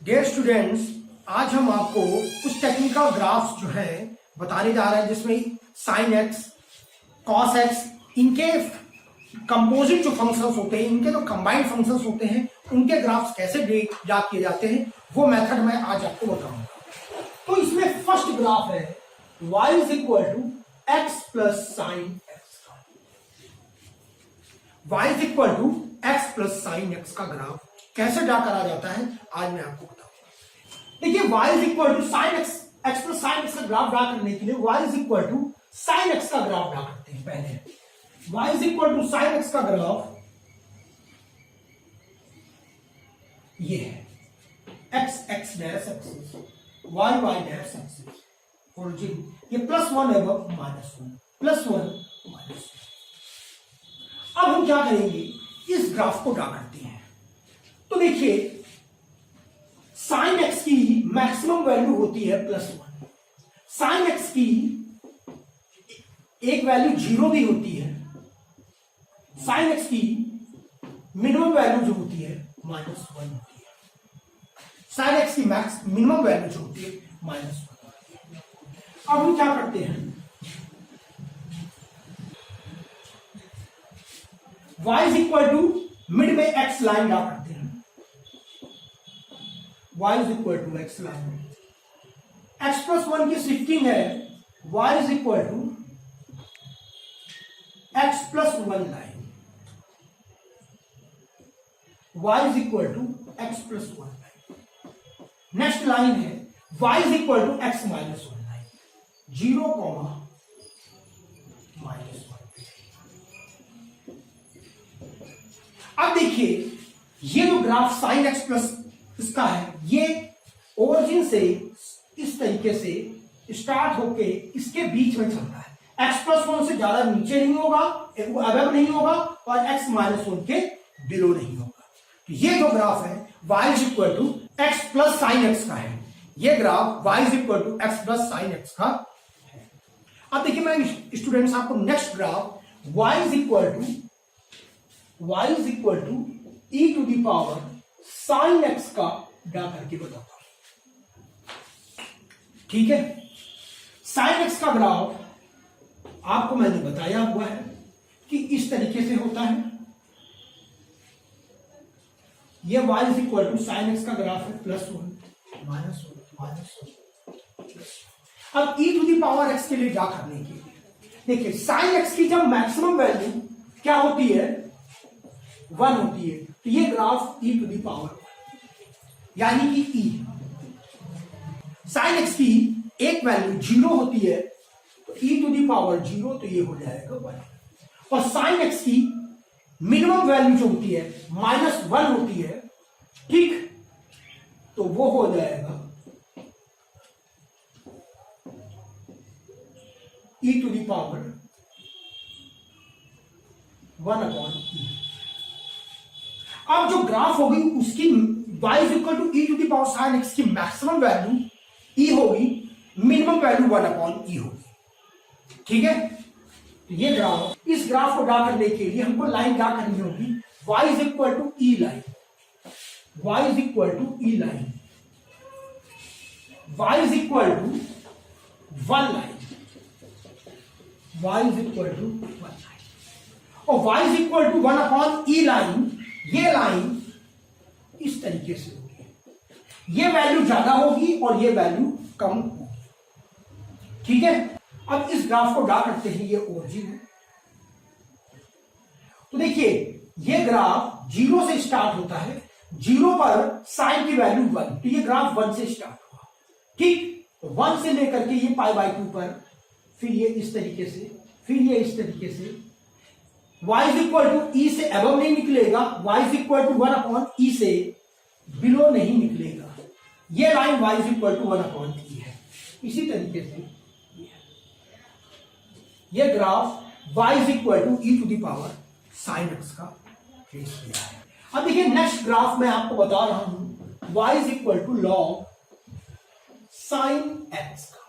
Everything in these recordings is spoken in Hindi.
डियर स्टूडेंट्स, आज हम आपको कुछ टेक्निकल ग्राफ्स जो है बताने जा रहे हैं जिसमें साइन एक्स, कॉस एक्स, इनके कंपोजिट जो फंक्शंस होते हैं, इनके जो कंबाइंड फंक्शंस होते हैं, उनके ग्राफ्स कैसे याद किए जाते हैं वो मेथड मैं आज आपको बताऊंगा। तो इसमें फर्स्ट ग्राफ है y is equal to x plus sine x का। y is equal to x plus sine x का ग्राफ कैसे ड्रा करा जाता है आज मैं आपको बताऊंगा। देखिए y is equal to sine x, x plus sine x का ग्राफ ड्रा करने के लिए y is equal to sine x का ग्राफ ड्रा करते हैं। पहले y is equal to sine x का ग्राफ ये है x x dash axis, y y dash axis, origin ये +1 है वो -1, +1 -1। अब हम क्या करेंगे, इस ग्राफ को ड्रा करते हैं। तो देखिए साइन एक्स की मैक्सिमम वैल्यू होती है +1, साइन एक्स की एक वैल्यू 0 भी होती है, साइन एक्स की मिनिमम वैल्यू जो होती है -1 होती है, साइन एक्स की मिनिमम वैल्यू जो होती है -1। अब हम क्या करते हैं, y is equal to mid में x लाइन ड्रा करते हैं, y is equal to x line, x plus 1 की शिफ्टिंग है, y is equal to x plus 1 line, y is equal to x plus 1 line. Next line है y is equal to x minus 1 line, 0, -1। अब देखिए ये जो ग्राफ साइन एक्स प्लस इसका है, ये ओरिजिन से इस तरीके से स्टार्ट होके इसके बीच में चलता है। x प्लस 1 से ज्यादा नीचे नहीं होगा, अबव नहीं होगा, और x माइनस 1 के बिलो नहीं होगा। तो ये जो ग्राफ है y is equal to x plus sine x का है, ये graph y is equal to x plus sine x का है। अब देखिए मैं स्टूडेंट्स आपको next graph y is equal to e to the power sine x का ड्रा करके बताता हूं। ठीक है, साइन एक्स का ग्राफ आपको मैंने बताया हुआ है कि इस तरीके से होता है। ये y is equal to sine x का ग्राफ है, +1 -1 अब e to the power x के लिए ड्रा करने के लिए देखिए साइन एक्स की जब मैक्सिमम वैल्यू क्या होती है 1 होती है, तो ये graph e to the power यानी कि e। साइन एक्स की एक वैल्यू 0 होती है, तो e टू दी पावर 0, तो ये हो जाएगा 1। और साइन एक्स की मिनिमम वैल्यू जो होती है -1 होती है, ठीक, तो वो हो जाएगा e to the power 1/e। अब जो ग्राफ होगी उसकी y is equal to e to the power sine x की मैक्सिमम वैल्यू e होगी, मिनिमम वैल्यू 1/e होगी। ठीक है, तो ये ग्राफ, इस ग्राफ को ड्रा करने के लिए हमको लाइन ड्रा करनी होगी, y is equal to e line, y is equal to e line, y is equal to 1 line, y is equal to 1 line, और y is equal to 1/e line. ये लाइन इस तरीके से होगी, ये वैल्यू ज्यादा होगी और ये वैल्यू कम होगी। ठीक है, अब इस ग्राफ को ड्रा करते हैं, ये ओरिजिन है। तो देखिए ये ग्राफ 0 से स्टार्ट होता है, 0 पर साइन की वैल्यू 1, तो ये ग्राफ 1 से स्टार्ट हुआ। ठीक, तो 1 से लेकर के ये π/2 पर, फिर ये इस तरीके से, फिर ये इस तरीके से, y is equal to e से अबव नहीं निकलेगा, y is equal to 1/e से बिलो नहीं निकलेगा। ये line y is equal to 1/e है। इसी तरीके से ये graph y is equal to e to the power sine x का ट्रेस किया है। अब देखिए नेक्स्ट ग्राफ मैं आपको बता रहा हूं, y is equal to log sine x का।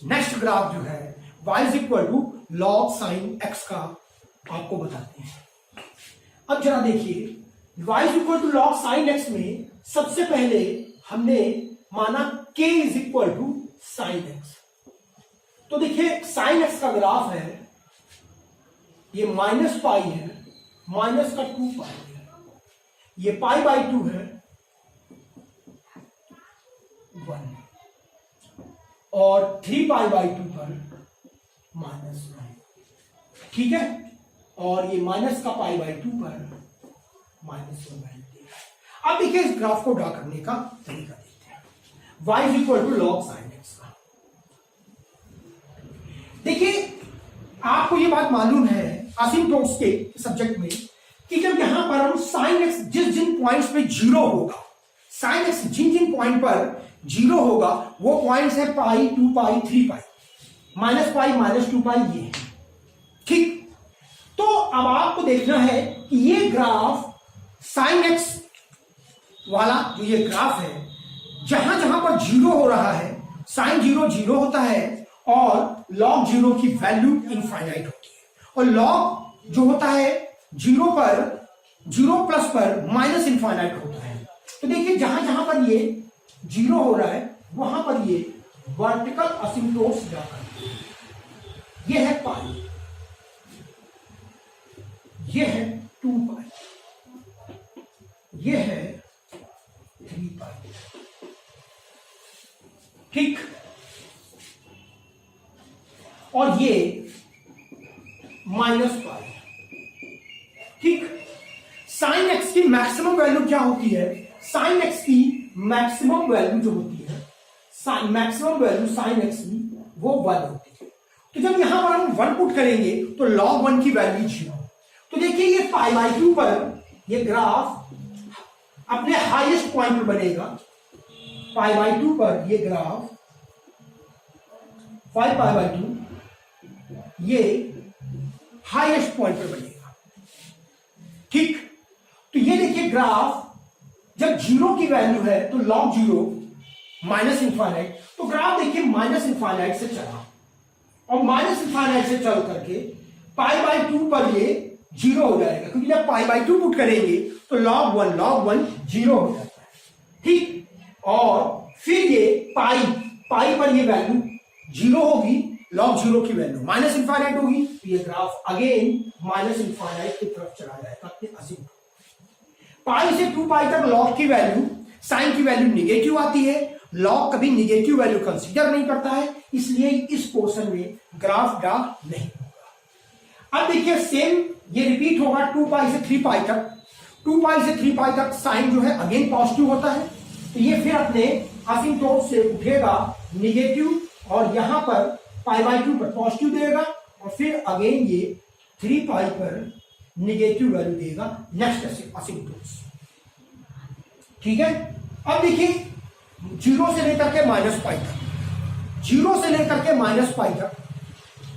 नेक्स्ट ग्राफ जो है y is equal to log sine x का आपको बताते हैं। अब जरा देखिए y is equal to log sine x में सबसे पहले हमने माना k is equal to sine x. तो देखिए साइन एक्स का ग्राफ है, ये माइनस पाई है, माइनस का 2 पाई है, ये पाई बाई 2 है 1, और 3 पाई बाई 2 पर -1, ठीक है, और ये माइनस का पाई बाई 2 पर -1/। अब देखिए इस ग्राफ को ड्रा करने का तरीका देखते हैं। y is equal to log sine x का। देखिए आपको ये बात मालूम है असिम्प्टोट्स के सब्जेक्ट में कि जब यहां पर हम साइन एक्स जिन पॉइंट्स पे जीरो होगा, साइन एक्स जिन पॉइंट पर जीरो होगा वो पॉइंट्स है पाई, 2 पाई, 3 पाई, -π, -2 पाई, ये है, ठीक। तो अब आपको देखना है कि ये ग्राफ साइन एक्स वाला जो ये ग्राफ है, जहां जहां पर जीरो हो रहा है साइन 0 0 होता है और लॉग 0 की वैल्यू इनफाइनाइट होती है, और लॉग जो होता है 0 पर 0 प्लस पर माइनस इनफाइनाइट होता है। तो देखिए जहां जहां पर ये 0 हो रहा है वहां पर ये वर्टिकल असिम्प्टोट्स जाकर, ये है पाई, ये है 2 पाई, ये है 3 पाई, ठीक, और ये -π, ठीक। साइन एक्स की मैक्सिमम वैल्यू क्या होती है? साइन एक्स की मैक्सिमम वैल्यू जो होती है, मैक्सिमम वैल्यू साइन एक्स की वो 1 होती है। तो जब यहां पर हम 1 पुट करेंगे तो log 1 की वैल्यू 0। तो देखिए ये पाई बाई 2 पर ये ग्राफ अपने हाईएस्ट पॉइंट पर बनेगा, पाई बाई 2 पर ये ग्राफ 5 पाई बाई 2 ये हाईएस्ट पॉइंट पर बनेगा, ठीक। तो ये देखिए ग्राफ जब 0 की वैल्यू है तो log 0 माइनस इनफाइनाइट, तो ग्राफ देखिए माइनस इनफाइनाइट से चला और माइनस इनफाइनाइट से चल करके पाई बाई 2 पर ये 0 हो जाएगा, क्योंकि जब पाई बाई 2 पुट करेंगे तो log 1 0 हो जाता है, ठीक। और फिर ये पाई पर ये वैल्यू 0 होगी, log 0 की वैल्यू माइनस इनफाइनाइट होगी, तो ये ग्राफ अगेन माइनस इनफाइनाइट की तरफ चला जाएगा अपने असीम। पाई से 2 पाई तक log की वैल्यू, साइन की वैल्यू निगेटिव आती है, log कभी निगेटिव वैल्यू कंसीडर नहीं करता है, इसलिए इस पोर्शन में ग्राफ ड्रा नहीं होगा। अब देखिए सेम ये रिपीट होगा 2 पाई से 3 पाई तक। 2 पाई से 3 पाई तक साइन जो है अगेन पॉजिटिव होता है, तो ये फिर अपने असिम्प्टोट से उठेगा निगेटिव और यहां पर पाई बाई 2 पर पॉजिटिव देगा और फिर अगेन ये 3 पाई पर निगेटिव वैल्यू देगा नेक्स्ट असिम्प्टोट, ठीक है। अब देखिए 0 से लेकर के -π तक, 0 से लेकर के -π तक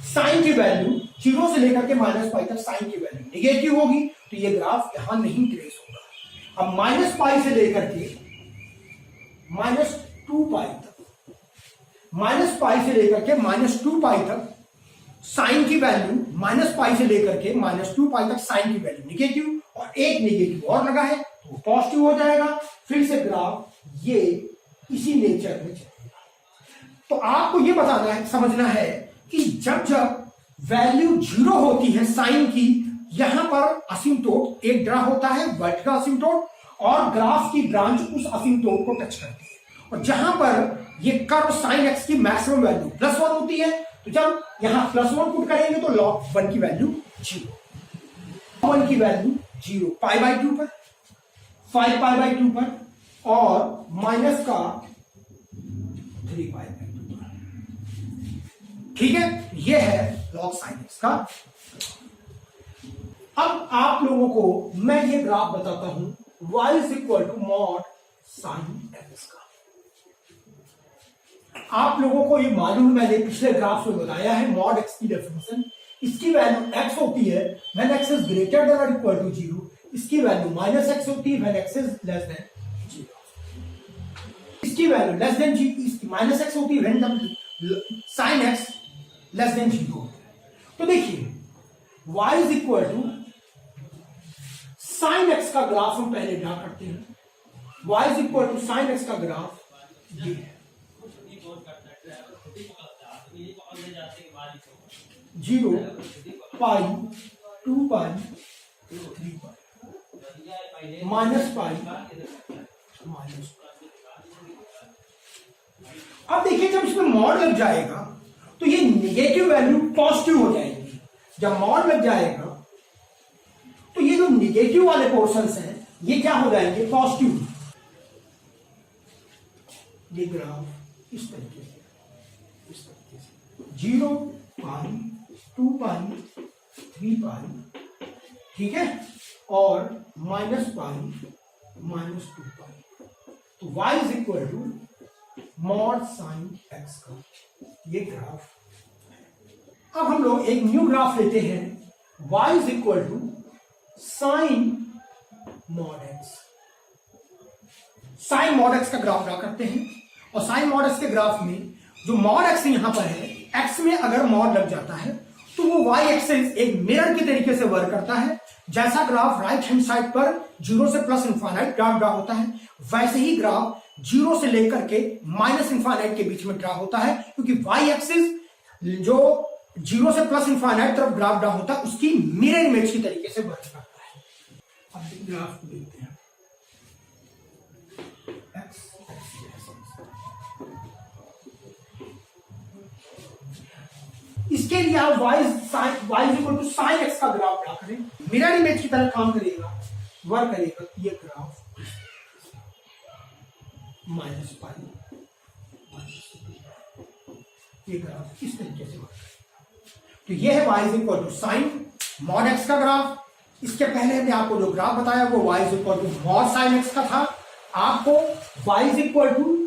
साइन की वैल्यू, 0 से लेकर के -π तक साइन की वैल्यू निगेटिव होगी, तो ये ग्राफ यहां नहीं ट्रेस होगा। अब -π से लेकर के -2π तक, -π से लेकर के -2π तक साइन की वैल्यू, -π से लेकर के -2π तक साइन की वैल्यू निगेटिव, और एक निगेटिव और लगा है तो पॉजिटिव हो जाएगा, फिर से ग्राफ ये इसी नेचर में चलेगा। तो आपको ये बताना है, समझना है कि जब जब वैल्यू 0 होती है साइन की, यहां पर असिम्प्टोट एक ड्रा होता है वर्टिकल असिम्प्टोट, और ग्राफ की ब्रांच उस असिम्प्टोट को टच करती है, और जहां पर ये कर्व साइन एक्स की मैक्सिमम वैल्यू +1 होती है, तो जब यहां +1 पुट करेंगे तो log 1 की वैल्यू 0, 1 की वैल्यू 0 पाई बाई 2 पर, 5 पाई बाई 2 पर, और माइनस का 3 पाई बाई 2 पर, ठीक है। ये है log साइन एक्स का। अब आप लोगों को मैं ये ग्राफ बताता हूं y is equal to mod sine x का। आप लोगों को ये मालूम, मैंने पिछले ग्राफ में बताया है मॉड एक्स की डेफिनेशन, इसकी वैल्यू x होती है when x is greater than और इक्वल टू 0, इसकी वैल्यू -x होती है when x is less than 0, इसकी वैल्यू लेस देन g, इसकी -x होती है when sine x less than 0। तो देखिए y is equal to sine x का ग्राफ हम पहले ड्रा करते हैं, y is equal to sine x का ग्राफ ये है 0 पाई 2 पाई 3 पाई माइनस पाई माइनस। अब देखिए जब इसमें मॉड लग जाएगा तो ये नेगेटिव वैल्यू पॉजिटिव हो जाएगी। जब मॉड लग जाएगा तो ये जो नेगेटिव वाले पोर्शंस हैं ये क्या हो जाएंगे, पॉजिटिव। ये ग्राफ इस तरीके से 0 पाई 2 पाई 3 पाई, ठीक है, और माइनस पाई माइनस 2 पाई। तो y is equal to mod sine x का ये ग्राफ। अब हम लोग एक न्यू ग्राफ लेते हैं, y is equal to sine mod x. Sine mod x का ग्राफ ड्रा करते हैं और साइन मॉड एक्स के ग्राफ में जो मॉड एक्स यहां पर है, एक्स में अगर मॉड लग जाता है तो वो y एक्सिस एक मिरर के तरीके से वर्क करता है। जैसा ग्राफ राइट हैंड साइड पर 0 से प्लस इनफाइनाइट ग्राफ ड्रा होता है, वैसे ही ग्राफ 0 से लेकर के माइनस इनफाइनाइट के बीच में ड्रा होता है, क्योंकि y एक्सिस जो 0 से प्लस इनफाइनाइट तरफ ग्राफ ड्रा होता है उसकी मिरर इमेज की तरीके से वर्क करता है। अब ग्राफ को देखते हैं, इसके लिए आप y is equal to sine x का ग्राफ ड्रा करें, मिरर इमेज की तरह काम करेगा, वर्क करेगा। ये ग्राफ माइनस पाई, ये ग्राफ इस तरीके से वर्क करेगा। तो ये है y is equal to sine mod x का ग्राफ। इसके पहले हमने आपको जो ग्राफ बताया वो y is equal to mod sine x का था। आपको y is equal to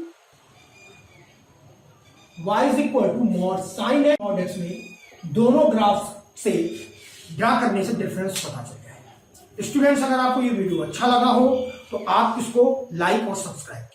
mod sine x mod x में दोनों ग्राफ से ड्रा करने से डिफरेंस पता चल जाएगा। स्टूडेंट्स, अगर आपको ये वीडियो अच्छा लगा हो तो आप इसको लाइक और सब्सक्राइब